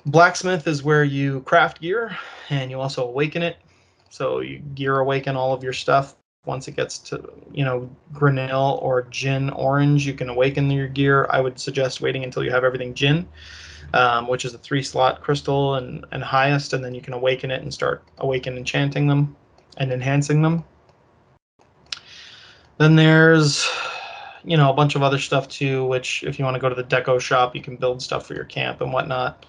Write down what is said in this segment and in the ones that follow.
Blacksmith is where you craft gear and you also awaken it. So you gear awaken all of your stuff. Once it gets to, Granil or Gin Orange, you can awaken your gear. I would suggest waiting until you have everything Gin, which is a 3-slot crystal and highest, and then you can awaken it and start enchanting them and enhancing them. Then there's, a bunch of other stuff too, which if you want to go to the Deco Shop, you can build stuff for your camp and whatnot.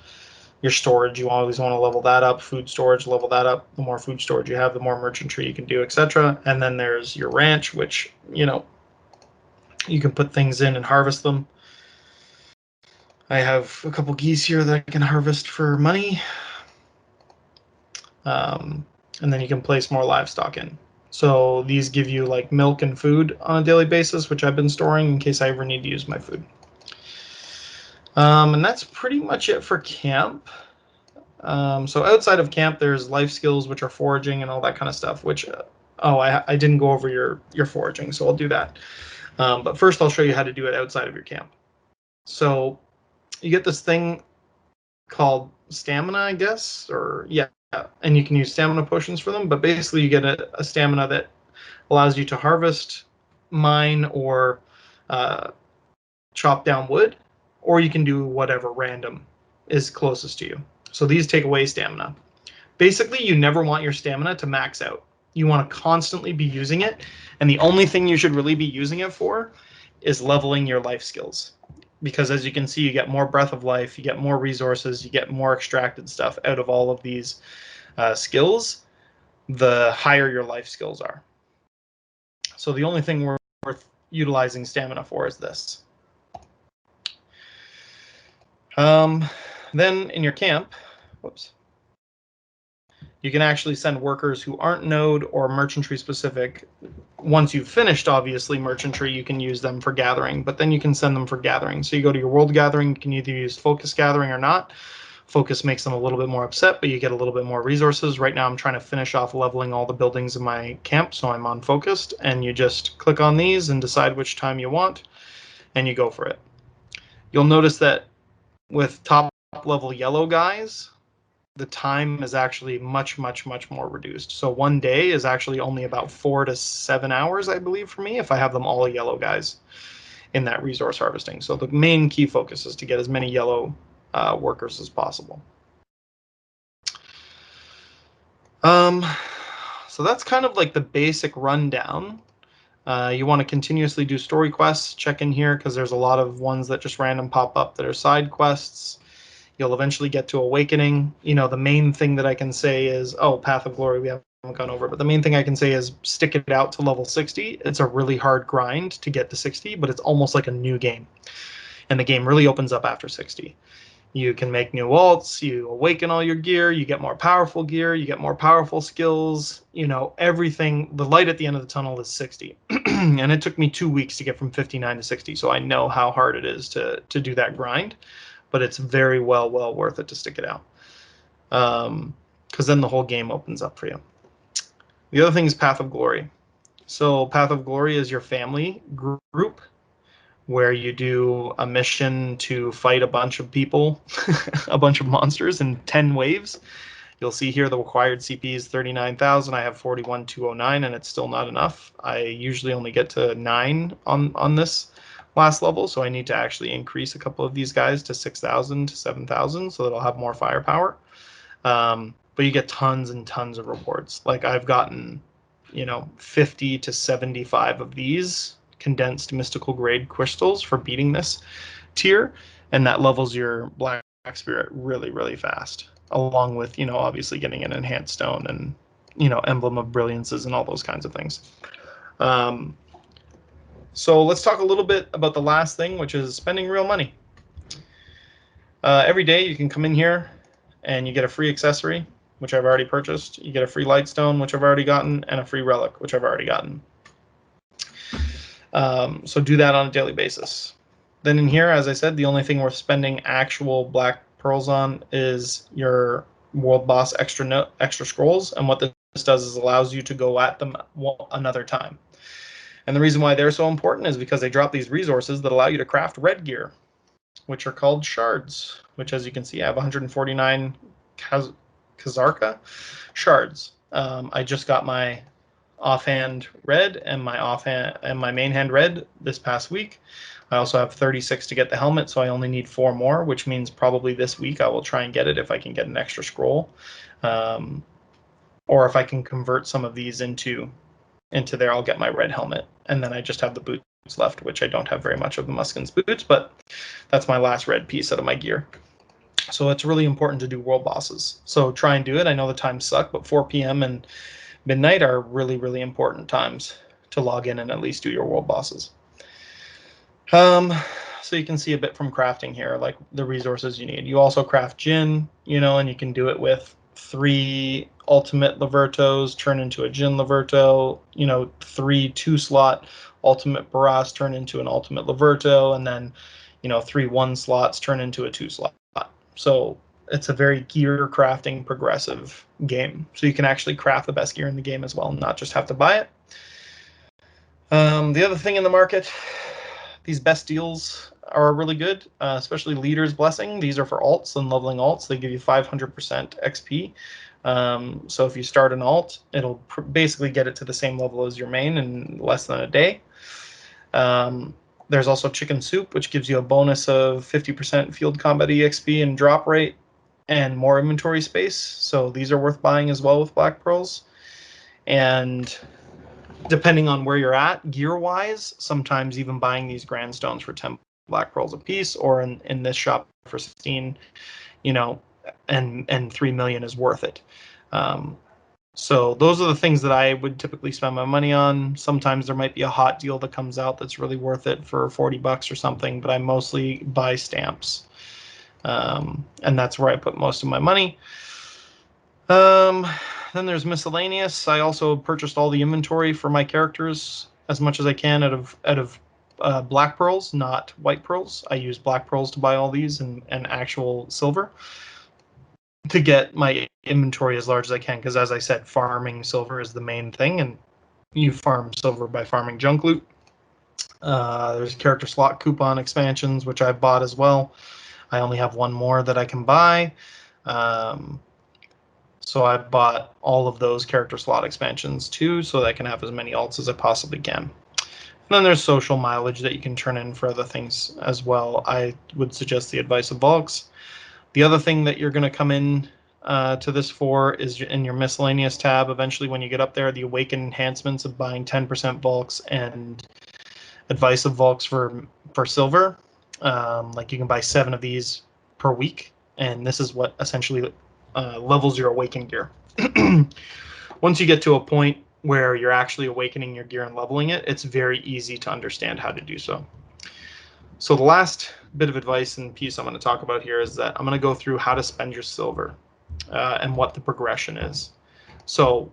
Your storage, you always want to level that up. Food storage, level that up. The more food storage you have, the more merchantry you can do, etc. And then there's your ranch, which, you can put things in and harvest them. I have a couple geese here that I can harvest for money. And then you can place more livestock in. So these give you like milk and food on a daily basis, which I've been storing in case I ever need to use my food. And that's pretty much it for camp. So outside of camp, there's life skills, which are foraging and all that kind of stuff, which, I didn't go over your foraging, so I'll do that. But first I'll show you how to do it outside of your camp. So you get this thing called stamina, I guess, or yeah, and you can use stamina potions for them, but basically you get a stamina that allows you to harvest, mine, or chop down wood, or you can do whatever random is closest to you. So these take away stamina. Basically, you never want your stamina to max out. You want to constantly be using it, and the only thing you should really be using it for is leveling your life skills. Because as you can see, you get more breath of life, you get more resources, you get more extracted stuff out of all of these skills, the higher your life skills are. So the only thing we're worth utilizing stamina for is this. Then in your camp, whoops, you can actually send workers who aren't node or merchantry specific. Once you've finished, obviously, merchantry, you can use them for gathering, but then you can send them for gathering. So you go to your world gathering, you can either use focus gathering or not. Focus makes them a little bit more upset, but you get a little bit more resources. Right now I'm trying to finish off leveling all the buildings in my camp, so I'm on focused, and you just click on these and decide which time you want, and you go for it. You'll notice that with top level yellow guys, the time is actually much more reduced. So one day is actually only about 4 to 7 hours, I believe, for me, if I have them all yellow guys in that resource harvesting. So the main key focus is to get as many yellow workers as possible. So that's kind of like the basic rundown. You want to continuously do story quests. Check in here because there's a lot of ones that just random pop up that are side quests. You'll eventually get to Awakening. The main thing that I can say is, Path of Glory, we haven't gone over, but the main thing I can say is stick it out to level 60. It's a really hard grind to get to 60, but it's almost like a new game. And the game really opens up after 60. You can make new alts, you awaken all your gear, you get more powerful gear, you get more powerful skills, everything. The light at the end of the tunnel is 60. And it took me 2 weeks to get from 59 to 60, so I know how hard it is to do that grind. But it's very well worth it to stick it out, because then the whole game opens up for you. The other thing is Path of Glory. So Path of Glory is your family group where you do a mission to fight a bunch of people, a bunch of monsters in 10 waves. You'll see here the required CP is 39,000. I have 41,209, and it's still not enough. I usually only get to 9 on this last level, so I need to actually increase a couple of these guys to 6,000 to 7,000 so that I'll have more firepower. But you get tons and tons of rewards. Like I've gotten, 50 to 75 of these condensed mystical grade crystals for beating this tier, and that levels your black spirit really fast, along with, obviously getting an enhanced stone and, emblem of brilliances and all those kinds of things. So let's talk a little bit about the last thing, which is spending real money. Every day you can come in here and you get a free accessory, which I've already purchased. You get a free lightstone, which I've already gotten, and a free relic, which I've already gotten. So do that on a daily basis. Then in here, as I said, the only thing worth spending actual black pearls on is your world boss extra scrolls, and what this does is allows you to go at them another time. And the reason why they're so important is because they drop these resources that allow you to craft red gear. which are called shards, which, as you can see, I have 149 Kazarka shards. I just got my offhand red and my main hand red this past week. I also have 36 to get the helmet, so I only need 4 more, which means probably this week I will try and get it if I can get an extra scroll, or if I can convert some of these into there, I'll get my red helmet, and then I just have the boots left, which I don't have very much of the Muskin's boots, but that's my last red piece out of my gear. So it's really important to do world bosses. So try and do it. I know the times suck, but 4 p.m. and midnight are really, really important times to log in and at least do your world bosses. So you can see a bit from crafting here, like the resources you need. You also craft gin, and you can do it with 3 ultimate Lavertos turn into a gin Laverto, 3 2-slot ultimate Barras turn into an ultimate Laverto, and then 3 1-slots turn into a 2-slot. So it's a very gear crafting progressive game. So you can actually craft the best gear in the game as well, not just have to buy it. The other thing in the market, these best deals are really good, especially Leader's Blessing. These are for alts and leveling alts. They give you 500% XP. So if you start an alt, it'll basically get it to the same level as your main in less than a day. There's also Chicken Soup, which gives you a bonus of 50% field combat EXP and drop rate and more inventory space. So these are worth buying as well with Black Pearls. And depending on where you're at gear-wise, sometimes even buying these Grand Stones for 10 Black Pearls a piece, or in this shop for 16, and 3 million is worth it. So those are the things that I would typically spend my money on. Sometimes there might be a hot deal that comes out that's really worth it for $40 or something, but I mostly buy stamps. And that's where I put most of my money. Then there's miscellaneous. I also purchased all the inventory for my characters as much as I can out of black pearls, not white pearls. I use black pearls to buy all these and actual silver to get my inventory as large as I can, because as I said, farming silver is the main thing, and you farm silver by farming junk loot. There's character slot coupon expansions, which I bought as well. I only have 1 more that I can buy. So I bought all of those character slot expansions too, so that I can have as many alts as I possibly can. And then there's social mileage that you can turn in for other things as well. I would suggest the Advice of Volks. The other thing that you're going to come in to this for is in your miscellaneous tab. Eventually, when you get up there, the Awaken enhancements of buying 10% Volks and Advice of Volks for silver. Like you can buy 7 of these per week, and this is what essentially levels your Awaken gear. Once you get to a point where you're actually awakening your gear and leveling it, it's very easy to understand how to do so. So the last bit of advice and piece I'm going to talk about here is that I'm going to go through how to spend your silver and what the progression is. So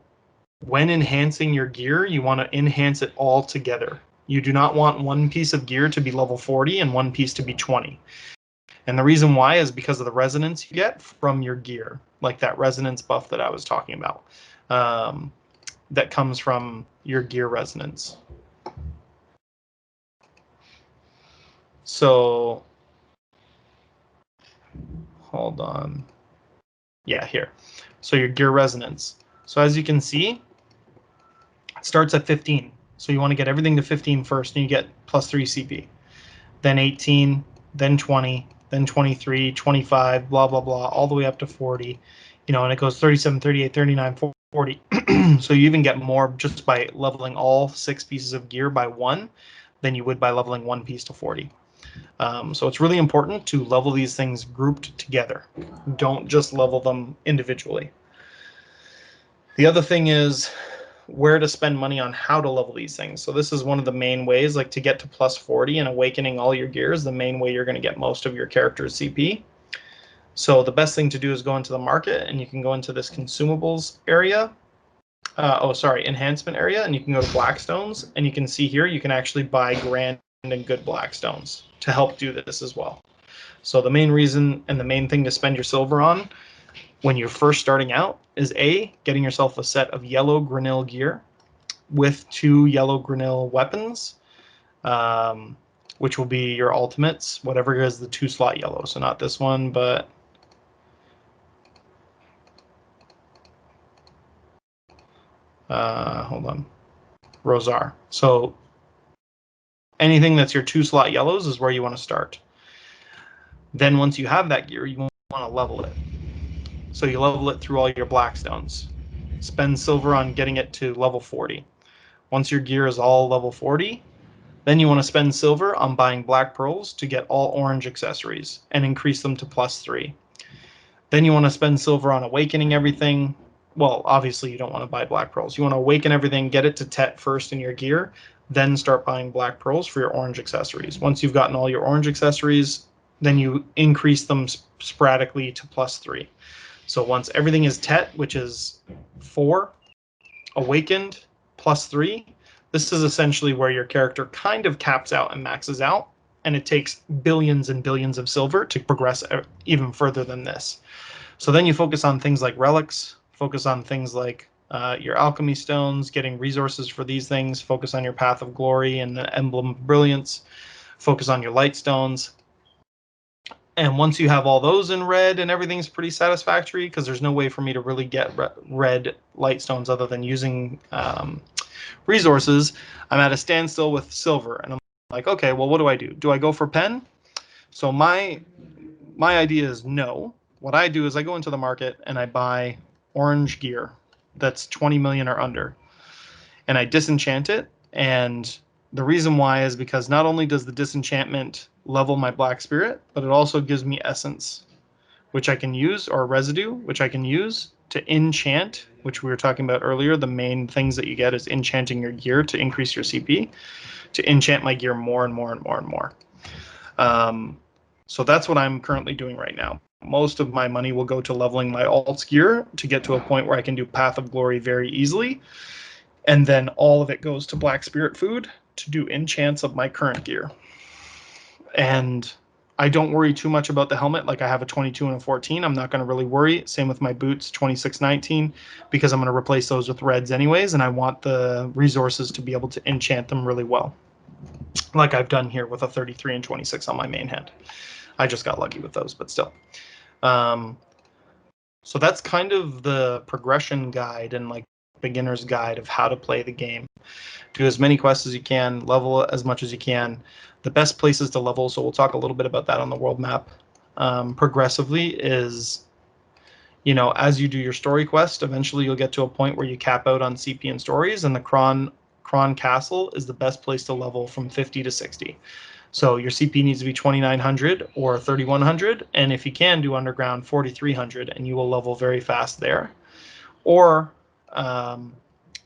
when enhancing your gear, you want to enhance it all together. You do not want one piece of gear to be level 40 and one piece to be 20. And the reason why is because of the resonance you get from your gear, like that resonance buff that I was talking about, that comes from your gear resonance. So, hold on. Yeah, here. So your gear resonance. So as you can see, it starts at 15. So you want to get everything to 15 first, and you get plus 3 CP. Then 18, then 20, then 23, 25, blah, blah, blah, all the way up to 40. And it goes 37, 38, 39, 40. So you even get more just by leveling all 6 pieces of gear by 1 than you would by leveling 1 piece to 40. So it's really important to level these things grouped together. Don't just level them individually. The other thing is where to spend money on how to level these things. So this is one of the main ways, like to get to plus 40 and awakening all your gears, the main way you're going to get most of your character's CP. So the best thing to do is go into the market, and you can go into this consumables area. Enhancement area, and you can go to Blackstones, and you can see here you can actually buy grand and good Blackstones to help do this as well. So the main reason and the main thing to spend your silver on when you're first starting out is getting yourself a set of yellow Granil gear with 2 yellow Granil weapons, which will be your ultimates, whatever is the 2-slot yellow. So not this one, but hold on, Rosar. So anything that's your 2-slot yellows is where you want to start. Then once you have that gear, you want to level it. So you level it through all your black stones. Spend silver on getting it to level 40. Once your gear is all level 40, then you want to spend silver on buying black pearls to get all orange accessories and increase them to +3. Then you want to spend silver on awakening everything. Well, obviously you don't want to buy black pearls. You want to awaken everything, get it to Tet first in your gear, then start buying black pearls for your orange accessories. Once you've gotten all your orange accessories, then you increase them sporadically to +3. So once everything is Tet, which is 4, awakened, +3, this is essentially where your character kind of caps out and maxes out, and it takes billions and billions of silver to progress even further than this. So then you focus on things like relics, focus on things like your alchemy stones, getting resources for these things, focus on your path of glory and the emblem of brilliance, focus on your light stones. And once you have all those in red and everything's pretty satisfactory, because there's no way for me to really get red light stones other than using resources, I'm at a standstill with silver. And I'm like, okay, well, what do I do? Do I go for pen? So my idea is no. What I do is I go into the market and I buy orange gear that's 20 million or under, and I disenchant it. And the reason why is because not only does the disenchantment level my black spirit, but it also gives me essence, which I can use, or residue, which I can use to enchant, which we were talking about earlier. The main things that you get is enchanting your gear to increase your CP, to enchant my gear more and more and more and more. So that's what I'm currently doing right now. Most of my money will go to leveling my alts gear to get to a point where I can do Path of Glory very easily. And then all of it goes to Black Spirit Food to do enchants of my current gear. And I don't worry too much about the helmet. Like I have a 22 and a 14. I'm not going to really worry. Same with my boots, 26, 19, because I'm going to replace those with reds anyways. And I want the resources to be able to enchant them really well, like I've done here with a 33 and 26 on my main hand. I just got lucky with those, but still. So that's kind of the progression guide and like beginner's guide of how to play the game. Do as many quests as you can, level as much as you can. The best places to level, so we'll talk a little bit about that on the world map progressively, is, you know, as you do your story quest, eventually you'll get to a point where you cap out on CP and stories, and the Kron Castle is the best place to level from 50 to 60. So your CP needs to be 2,900 or 3,100, and if you can do underground, 4,300, and you will level very fast there. Or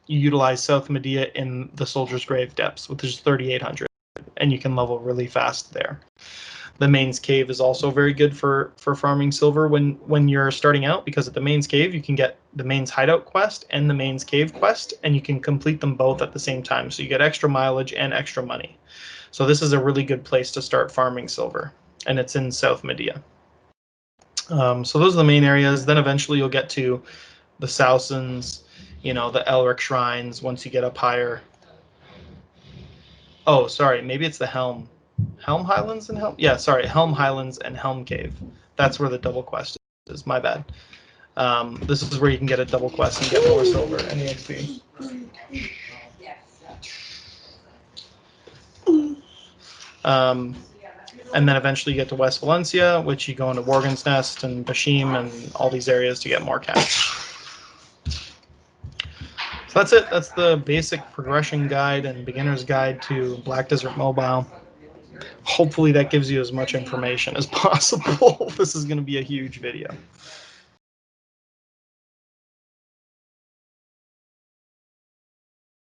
you utilize South Medea in the Soldier's Grave depths, which is 3,800, and you can level really fast there. The Mains Cave is also very good for farming silver when you're starting out, because at the Mains Cave you can get the Mains Hideout quest and the Mains Cave quest, and you can complete them both at the same time. So you get extra mileage and extra money. So this is a really good place to start farming silver, and it's in South Medea. So those are the main areas. Then eventually you'll get to the Sousans, you know, the Elric shrines once you get up higher. Oh, sorry, maybe it's the Helm Highlands and Helm. Yeah, sorry, Helm Highlands and Helm Cave. That's where the double quest is. My bad. This is where you can get a double quest and get more silver and EXP. And then eventually you get to West Valencia, which you go into Worgen's Nest and Bashim and all these areas to get more cash. So that's it. That's the basic progression guide and beginner's guide to Black Desert Mobile. Hopefully that gives you as much information as possible. This is going to be a huge video.